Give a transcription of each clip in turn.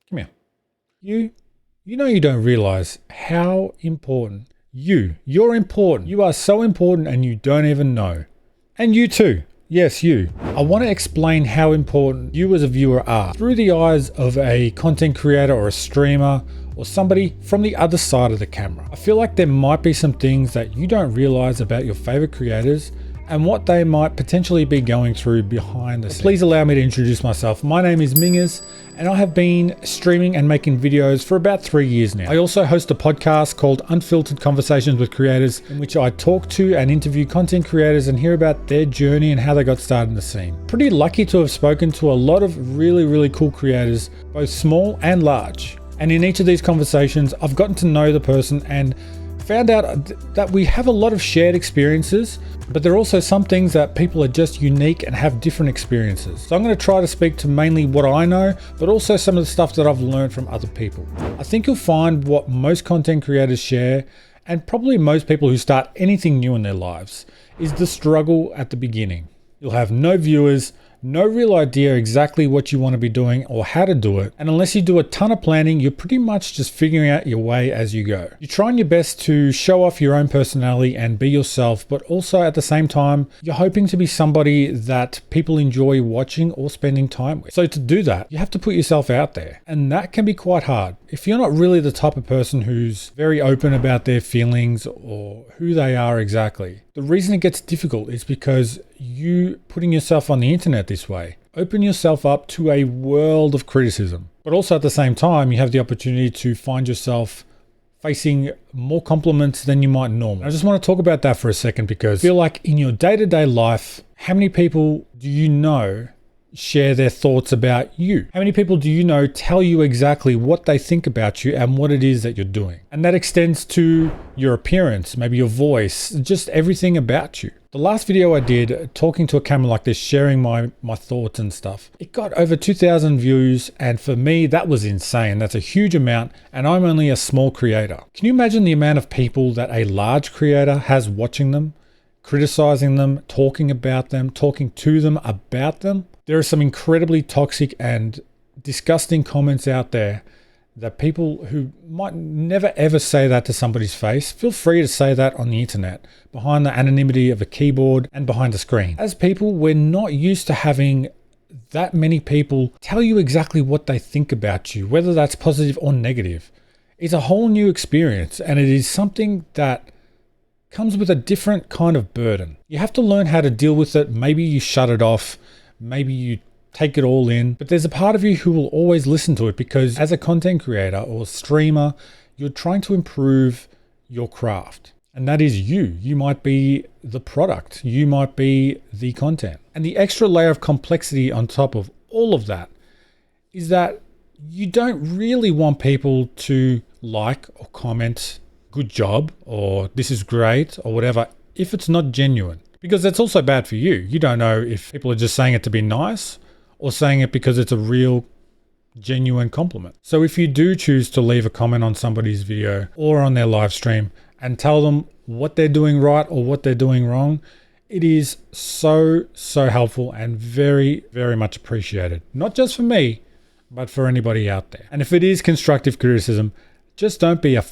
Come here. You know you don't realize how important you're important. You are so important and you don't even know. And you too. Yes, you. I want to explain how important you as a viewer are through the eyes of a content creator or a streamer or somebody from the other side of the camera. I feel like there might be some things that you don't realize about your favorite creators and what they might potentially be going through behind the scenes. Please allow me to introduce myself. My name is Minges and I have been streaming and making videos for about 3 years now. I also host a podcast called Unfiltered Conversations with Creators, in which I talk to and interview content creators and hear about their journey and how they got started in the scene. Pretty lucky to have spoken to a lot of really cool creators, both small and large. And in each of these conversations, I've gotten to know the person and found out that we have a lot of shared experiences, but there are also some things that people are just unique and have different experiences. So I'm going to try to speak to mainly what I know, but also some of the stuff that I've learned from other people. I think you'll find what most content creators share, and probably most people who start anything new in their lives, is the struggle at the beginning. You'll have no viewers, no real idea exactly what you want to be doing or how to do it. And unless you do a ton of planning, you're pretty much just figuring out your way as you go. You're trying your best to show off your own personality and be yourself, but also at the same time, you're hoping to be somebody that people enjoy watching or spending time with. So to do that, you have to put yourself out there. And that can be quite hard. If you're not really the type of person who's very open about their feelings or who they are exactly, the reason it gets difficult is because you putting yourself on the internet this way open yourself up to a world of criticism. But also at the same time, you have the opportunity to find yourself facing more compliments than you might normally. I just want to talk about that for a second because I feel like in your day-to-day life, how many people do you know share their thoughts about you? How many people do you know tell you exactly what they think about you and what it is that you're doing? And that extends to your appearance, maybe your voice, just everything about you. The last video I did, talking to a camera like this, sharing my thoughts and stuff, it got over 2,000 views, and for me, that was insane. That's a huge amount, and I'm only a small creator. Can you imagine the amount of people that a large creator has watching them, criticizing them, talking about them, talking to them about them? There are some incredibly toxic and disgusting comments out there that people who might never ever say that to somebody's face, feel free to say that on the internet, behind the anonymity of a keyboard and behind a screen. As people, we're not used to having that many people tell you exactly what they think about you, whether that's positive or negative. It's a whole new experience, and it is something that comes with a different kind of burden. You have to learn how to deal with it. Maybe you shut it off. Maybe you take it all in, but there's a part of you who will always listen to it because as a content creator or streamer, you're trying to improve your craft. And that is you. You might be the product. You might be the content. And the extra layer of complexity on top of all of that is that you don't really want people to like or comment, good job, or this is great, or whatever, if it's not genuine. Because that's also bad for you. You don't know if people are just saying it to be nice or saying it because it's a real, genuine compliment. So if you do choose to leave a comment on somebody's video or on their live stream and tell them what they're doing right or what they're doing wrong, it is so helpful and very much appreciated. Not just for me, but for anybody out there. And if it is constructive criticism, just don't be a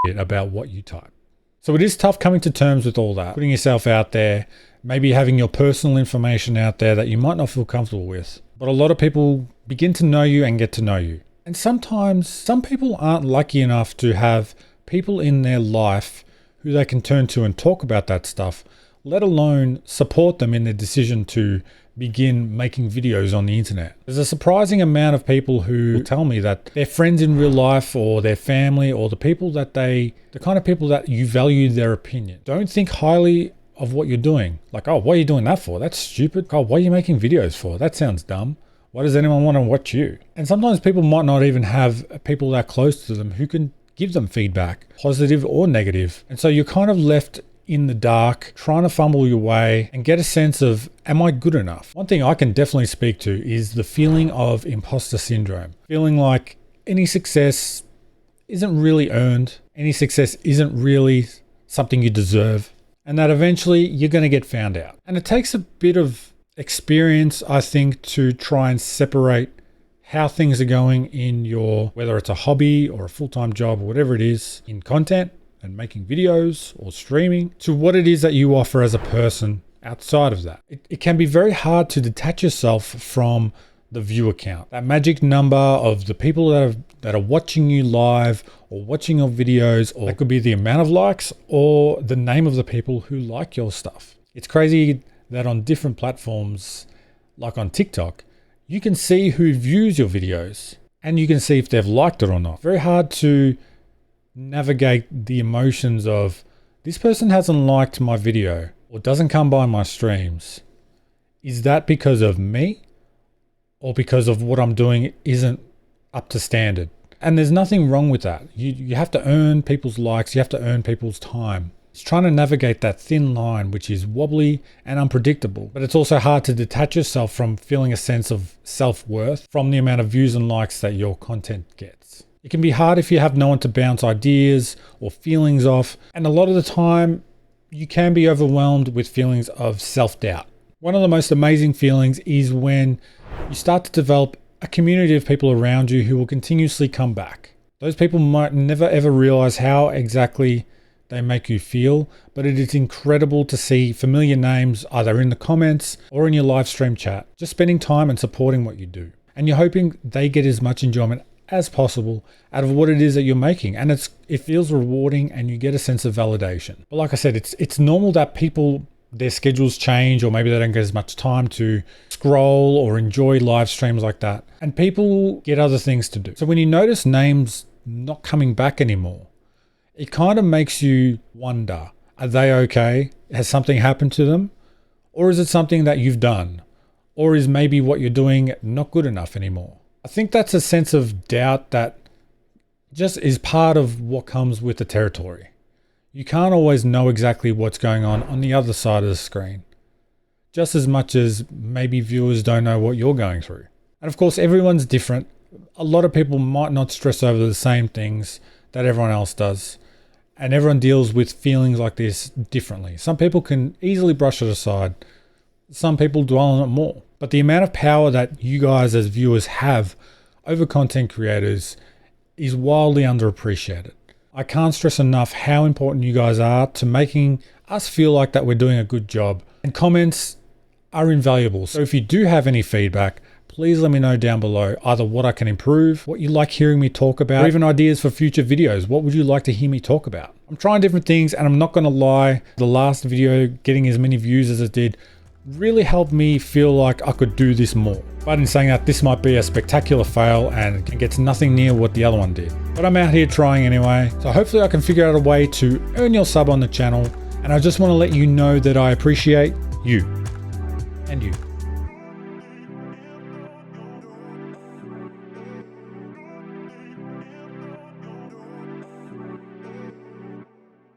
idiot about what you type. So it is tough coming to terms with all that, putting yourself out there, maybe having your personal information out there that you might not feel comfortable with. But a lot of people begin to know you and get to know you. And sometimes some people aren't lucky enough to have people in their life who they can turn to and talk about that stuff, let alone support them in their decision to begin making videos on the internet. There's a surprising amount of people who tell me that their friends in real life or their family or the kind of people that you value their opinion, don't think highly of what you're doing. Like, oh, what are you doing that for? That's stupid. Oh, what are you making videos for? That sounds dumb. Why does anyone want to watch you? And sometimes people might not even have people that close to them who can give them feedback, positive or negative. And so you're kind of left in the dark, trying to fumble your way and get a sense of, am I good enough? One thing I can definitely speak to is the feeling of imposter syndrome. Feeling like any success isn't really earned, any success isn't really something you deserve, and that eventually you're going to get found out. And it takes a bit of experience, I think, to try and separate how things are going in your, whether it's a hobby or a full-time job or whatever it is, in content and making videos or streaming, to what it is that you offer as a person outside of that. It can be very hard to detach yourself from the viewer count, that magic number of the people that are watching you live or watching your videos, or it could be the amount of likes or the name of the people who like your stuff. It's crazy that on different platforms, like on TikTok, you can see who views your videos and you can see if they've liked it or not. Very hard to navigate the emotions of, this person hasn't liked my video or doesn't come by my streams. Is that because of me or because of what I'm doing isn't up to standard? And there's nothing wrong with that. You have to earn people's likes. You have to earn people's time. It's trying to navigate that thin line, which is wobbly and unpredictable. But it's also hard to detach yourself from feeling a sense of self-worth from the amount of views and likes that your content gets. It can be hard if you have no one to bounce ideas or feelings off. And a lot of the time, you can be overwhelmed with feelings of self-doubt. One of the most amazing feelings is when you start to develop a community of people around you who will continuously come back. Those people might never ever realize how exactly they make you feel, but it is incredible to see familiar names either in the comments or in your live stream chat, just spending time and supporting what you do. And you're hoping they get as much enjoyment as possible out of what it is that you're making. And it feels rewarding and you get a sense of validation. But like I said, it's normal that people, their schedules change, or maybe they don't get as much time to scroll or enjoy live streams like that. And people get other things to do. So when you notice names not coming back anymore, it kind of makes you wonder, are they okay? Has something happened to them? Or is it something that you've done? Or is maybe what you're doing not good enough anymore? I think that's a sense of doubt that just is part of what comes with the territory. You can't always know exactly what's going on the other side of the screen, just as much as maybe viewers don't know what you're going through. And of course, everyone's different. A lot of people might not stress over the same things that everyone else does. And everyone deals with feelings like this differently. Some people can easily brush it aside. Some people dwell on it more. But the amount of power that you guys as viewers have over content creators is wildly underappreciated. I can't stress enough how important you guys are to making us feel like that we're doing a good job. And comments are invaluable. So if you do have any feedback, please let me know down below either what I can improve, what you like hearing me talk about, or even ideas for future videos. What would you like to hear me talk about? I'm trying different things, and I'm not going to lie, the last video getting as many views as it did really helped me feel like I could do this more. But in saying that, this might be a spectacular fail and gets nothing near what the other one did. But I'm out here trying anyway, so hopefully I can figure out a way to earn your sub on the channel. And I just want to let you know that I appreciate you and you.